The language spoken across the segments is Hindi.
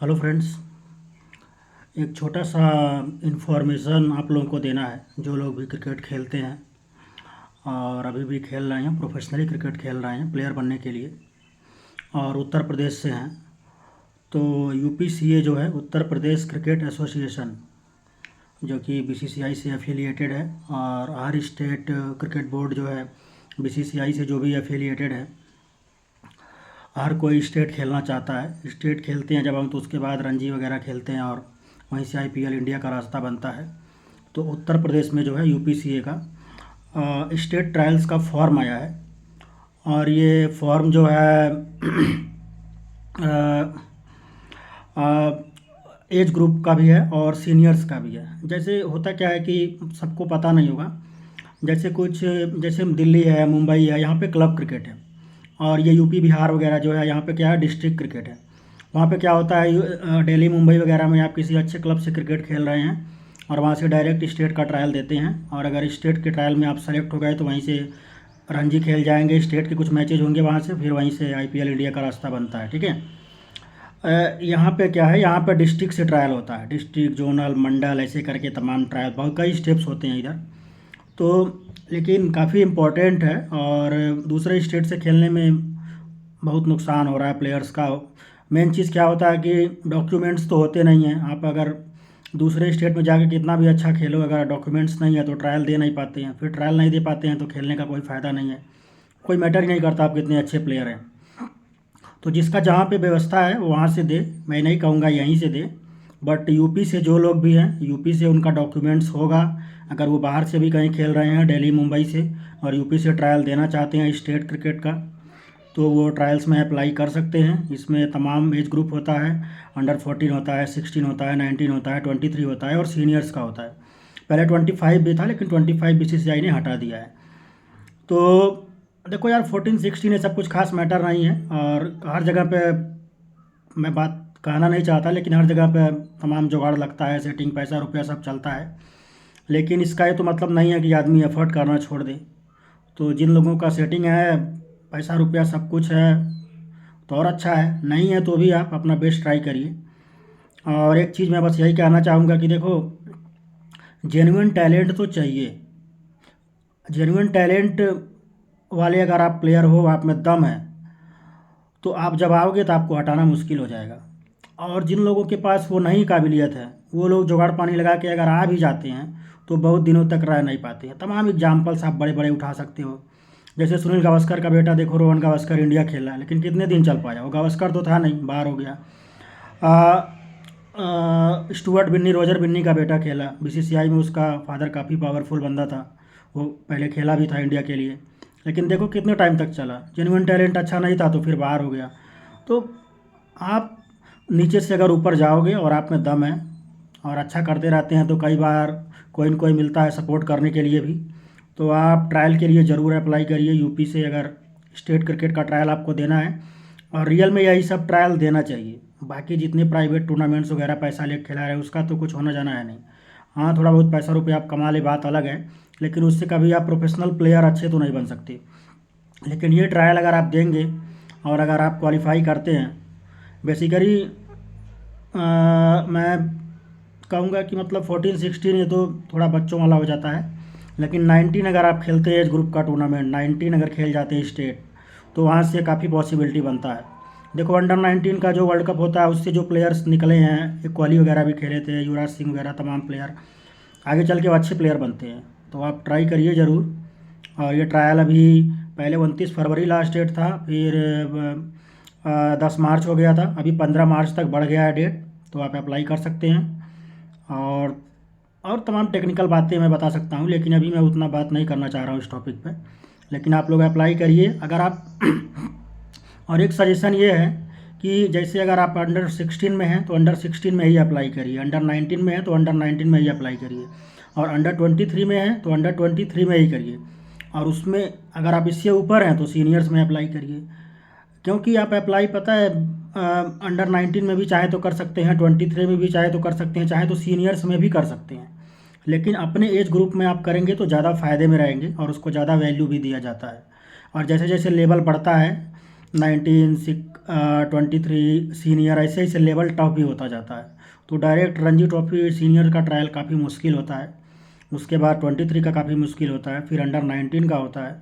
Hello friends. एक छोटा सा इन्फॉर्मेशन आप लोगों को देना है। जो लोग भी क्रिकेट खेलते हैं और अभी भी खेल रहे हैं, प्रोफेशनली क्रिकेट खेल रहे हैं प्लेयर बनने के लिए, और उत्तर प्रदेश से हैं, तो यूपीसीए जो है, उत्तर प्रदेश क्रिकेट एसोसिएशन, जो कि बीसीसीआई से एफिलिएटेड है, और हर स्टेट क्रिकेट बोर्ड जो है बीसीसीआई से जो भी एफिलिएटेड है, हर कोई स्टेट खेलना चाहता है। स्टेट खेलते हैं जब हम, तो उसके बाद रणजी वगैरह खेलते हैं और वहीं से आईपीएल इंडिया का रास्ता बनता है। तो उत्तर प्रदेश में जो है यूपीसीए का स्टेट ट्रायल्स का फॉर्म आया है, और ये फॉर्म जो है एज ग्रुप का भी है और सीनियर्स का भी है। जैसे होता क्या है कि सबको पता नहीं होगा, जैसे दिल्ली है, मुंबई है, यहाँ पे क्लब क्रिकेट है, और ये यूपी बिहार वगैरह जो है, यहाँ पे क्या है, डिस्ट्रिक्ट क्रिकेट है। वहाँ पे क्या होता है, दिल्ली मुंबई वगैरह में आप किसी अच्छे क्लब से क्रिकेट खेल रहे हैं और वहाँ से डायरेक्ट स्टेट का ट्रायल देते हैं, और अगर स्टेट के ट्रायल में आप सेलेक्ट हो गए तो वहीं से रणजी खेल जाएंगे, स्टेट के कुछ मैचेज होंगे वहाँ से, फिर वहीं से आईपीएल इंडिया का रास्ता बनता है। ठीक है। यहाँ पे क्या है, यहाँ पे डिस्ट्रिक्ट से ट्रायल होता है, डिस्ट्रिक्ट, जोनल, मंडल, ऐसे करके तमाम ट्रायल, बहुत कई स्टेप्स होते हैं इधर। तो लेकिन काफ़ी इम्पोर्टेंट है, और दूसरे स्टेट से खेलने में बहुत नुकसान हो रहा है प्लेयर्स का। मेन चीज़ क्या होता है कि डॉक्यूमेंट्स तो होते नहीं हैं। आप अगर दूसरे स्टेट में जाकर कितना भी अच्छा खेलो, अगर डॉक्यूमेंट्स नहीं है तो ट्रायल दे नहीं पाते हैं, फिर ट्रायल नहीं दे पाते हैं तो खेलने का कोई फ़ायदा नहीं है। कोई मैटर ही नहीं करता आप कितने अच्छे प्लेयर हैं। तो जिसका जहाँ पे व्यवस्था है वो वहाँ से दे, मैं नहीं कहूँगा यहीं से दे, बट यूपी से जो लोग भी हैं, यूपी से उनका डॉक्यूमेंट्स होगा। अगर वो बाहर से भी कहीं खेल रहे हैं, दिल्ली मुंबई से, और यूपी से ट्रायल देना चाहते हैं स्टेट क्रिकेट का, तो वो ट्रायल्स में अप्लाई कर सकते हैं। इसमें तमाम एज ग्रुप होता है, अंडर 14 होता है, 16 होता है, 19 होता है, 23 होता है, और सीनियर्स का होता है। पहले 25 भी था, लेकिन 25 बीसीसीआई ने हटा दिया है। तो देखो यार, 14 16 ये सब कुछ खास मैटर नहीं है, और हर जगह पे मैं बात कहना नहीं चाहता, लेकिन हर जगह पे तमाम जुगाड़ लगता है, सेटिंग, पैसा रुपया सब चलता है। लेकिन इसका ये तो मतलब नहीं है कि आदमी एफर्ट करना छोड़ दे। तो जिन लोगों का सेटिंग है, पैसा रुपया सब कुछ है, तो और अच्छा है। नहीं है तो भी आप अपना बेस्ट ट्राई करिए। और एक चीज़ मैं बस यही कहना चाहूँगा कि देखो, जेन्युइन टैलेंट तो चाहिए। जेन्युइन टैलेंट वाले अगर आप प्लेयर हो, आप में दम है, तो आप जब आओगे तो आपको हटाना मुश्किल हो जाएगा। और जिन लोगों के पास वो नहीं काबिलियत है, वो लोग जुगाड़ पानी लगा के अगर आ भी जाते हैं तो बहुत दिनों तक रह नहीं पाते हैं। तमाम एग्जाम्पल्स आप बड़े बड़े उठा सकते हो। जैसे सुनील गावस्कर का बेटा देखो, रोहन गावस्कर, इंडिया खेला, लेकिन कितने दिन चल पाया। वो गावस्कर तो था नहीं, बाहर हो गया। स्टुअर्ट बिन्नी, रोजर बिन्नी का बेटा खेला बीसीसीआई में, उसका फादर काफ़ी पावरफुल बंदा था, वो पहले खेला भी था इंडिया के लिए, लेकिन देखो कितने टाइम तक चला। जेन्युइन टैलेंट अच्छा नहीं था तो फिर बाहर हो गया। तो आप नीचे से अगर ऊपर जाओगे और आप में दम है और अच्छा करते रहते हैं, तो कई बार कोई न कोई मिलता है सपोर्ट करने के लिए भी। तो आप ट्रायल के लिए ज़रूर अप्लाई करिए यूपी से, अगर स्टेट क्रिकेट का ट्रायल आपको देना है। और रियल में यही सब ट्रायल देना चाहिए। बाकी जितने प्राइवेट टूर्नामेंट्स वगैरह पैसा लेके खिला रहे हैं, उसका तो कुछ होना जाना है नहीं। हाँ, थोड़ा बहुत पैसा रुपया आप कमा ले, बात अलग है, लेकिन उससे कभी आप प्रोफेशनल प्लेयर अच्छे तो नहीं बन सकते। लेकिन ये ट्रायल अगर आप देंगे और अगर आप क्वालिफाई करते हैं, बेसिकली मैं कहूँगा कि मतलब 14 16 ये तो थोड़ा बच्चों वाला हो जाता है, लेकिन 19 अगर आप खेलते हैं एज ग्रुप का टूर्नामेंट, 19 अगर खेल जाते हैं स्टेट, तो वहाँ से काफ़ी पॉसिबिलिटी बनता है। देखो अंडर 19 का जो वर्ल्ड कप होता है, उससे जो प्लेयर्स निकले हैं, एक कोहली वगैरह भी खेले थे, युवराज सिंह वगैरह, तमाम प्लेयर आगे चल के वो अच्छे प्लेयर बनते हैं। तो आप ट्राई करिए ज़रूर। और ये ट्रायल अभी पहले 29 फरवरी लास्ट डेट था, फिर 10 मार्च हो गया था, अभी 15 मार्च तक बढ़ गया है डेट, तो आप अप्लाई कर सकते हैं। और तमाम टेक्निकल बातें मैं बता सकता हूँ, लेकिन अभी मैं उतना बात नहीं करना चाह रहा हूँ इस टॉपिक पे। लेकिन आप लोग अप्लाई करिए अगर आप और एक सजेशन ये है कि जैसे अगर आप अंडर 16 में हैं तो अंडर 16 में ही अप्लाई करिए, अंडर 19 में है तो अंडर 19 में ही अप्लाई करिए, और अंडर 23 में है तो अंडर 23 में ही करिए, और उसमें अगर आप इससे ऊपर हैं तो सीनियर्स में अप्लाई करिए। क्योंकि आप अप्लाई, पता है, अंडर 19 में भी चाहे तो कर सकते हैं, 23 में भी चाहे तो कर सकते हैं, चाहे तो सीनियर्स में भी कर सकते हैं, लेकिन अपने एज ग्रुप में आप करेंगे तो ज़्यादा फ़ायदे में रहेंगे और उसको ज़्यादा वैल्यू भी दिया जाता है। और जैसे जैसे लेवल बढ़ता है, 19 23 सीनियर, ऐसे ऐसे लेवल टॉप भी होता जाता है। तो डायरेक्ट रणजी ट्रॉफी सीनियर का ट्रायल काफ़ी मुश्किल होता है। उसके बाद 23 का काफ़ी मुश्किल होता है, फिर अंडर 19 का होता है।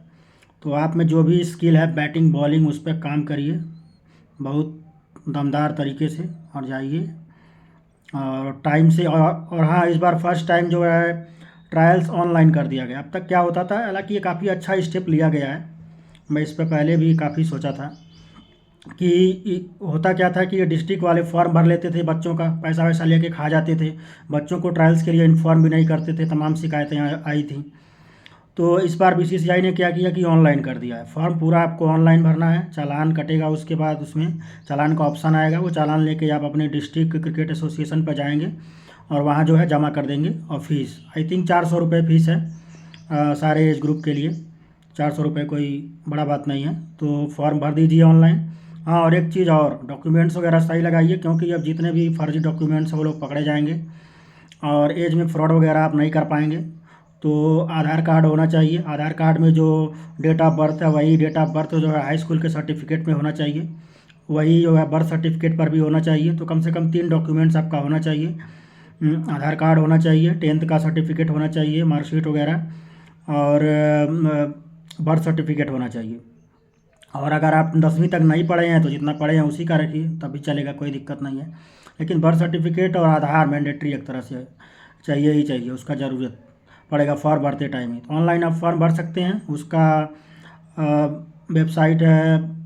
तो आप में जो भी स्किल है बैटिंग बॉलिंग उस पर काम करिए बहुत दमदार तरीके से और जाइए और टाइम से। और हाँ, इस बार फर्स्ट टाइम जो है ट्रायल्स ऑनलाइन कर दिया गया। अब तक क्या होता था, हालांकि ये काफ़ी अच्छा स्टेप लिया गया है। मैं इस पर पहले भी काफ़ी सोचा था कि होता क्या था कि ये डिस्ट्रिक्ट वाले फॉर्म भर लेते थे, बच्चों का पैसा वैसा लेके खा जाते थे, बच्चों को ट्रायल्स के लिए इन्फॉर्म भी नहीं करते थे, तमाम शिकायतें आई थी। तो इस बार बीसीसीआई ने क्या किया कि ऑनलाइन कर दिया है। फॉर्म पूरा आपको ऑनलाइन भरना है, चालान कटेगा, उसके बाद उसमें चालान का ऑप्शन आएगा, वो चालान लेके आप अपने डिस्ट्रिक्ट क्रिकेट एसोसिएशन पर जाएंगे और वहाँ जो है जमा कर देंगे। और फीस आई थिंक 400 रुपये फ़ीस है सारे एज ग्रुप के लिए। 400 रुपये कोई बड़ा बात नहीं है, तो फॉर्म भर दीजिए ऑनलाइन। हाँ, और एक चीज़ और, डॉक्यूमेंट्स वगैरह सही लगाइए, क्योंकि अब जितने भी फर्जी डॉक्यूमेंट्स हैं वो लोग पकड़े जाएंगे और एज में फ्रॉड वगैरह आप नहीं कर पाएंगे। तो आधार कार्ड होना चाहिए, आधार कार्ड में जो डेट ऑफ बर्थ है वही डेट ऑफ बर्थ जो है हाई स्कूल के सर्टिफिकेट में होना चाहिए, वही जो है बर्थ सर्टिफिकेट पर भी होना चाहिए। तो कम से कम 3 डॉक्यूमेंट्स आपका होना चाहिए। आधार कार्ड होना चाहिए, 10th का सर्टिफिकेट होना चाहिए, मार्कशीट वगैरह, और बर्थ सर्टिफिकेट होना चाहिए। और अगर आप 10वीं तक नहीं पढ़े हैं तो जितना पढ़े हैं उसी का रखिए, तब भी चलेगा, कोई दिक्कत नहीं है। लेकिन बर्थ सर्टिफिकेट और आधार मैंडेटरी एक तरह से चाहिए ही चाहिए, उसका ज़रूरत पड़ेगा फॉर्म भरते टाइम ही। तो ऑनलाइन आप फॉर्म भर सकते हैं, उसका वेबसाइट है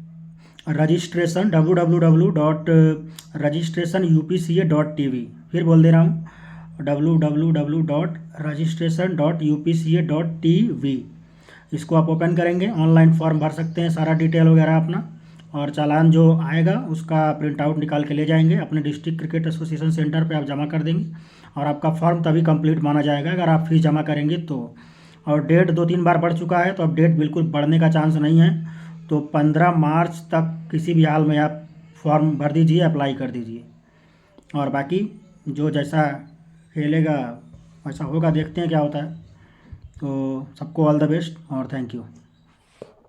रजिस्ट्रेशन www.registrationupca.tv। फिर बोल दे रहा हूँ www.registration.upca.tv। इसको आप ओपन करेंगे, ऑनलाइन फॉर्म भर सकते हैं, सारा डिटेल वगैरह अपना, और चालान जो आएगा उसका प्रिंट आउट निकाल के ले जाएंगे अपने डिस्ट्रिक्ट क्रिकेट एसोसिएशन सेंटर पे आप जमा कर देंगे और आपका फॉर्म तभी कंप्लीट माना जाएगा अगर आप फीस जमा करेंगे तो। और डेट 2-3 बार बढ़ चुका है, तो अब डेट बिल्कुल बढ़ने का चांस नहीं है। तो 15 मार्च तक किसी भी हाल में आप फॉर्म भर दीजिए, अप्लाई कर दीजिए। और बाकी जो जैसा खेलेगा वैसा होगा, देखते हैं क्या होता है। तो सबको ऑल द बेस्ट और थैंक यू।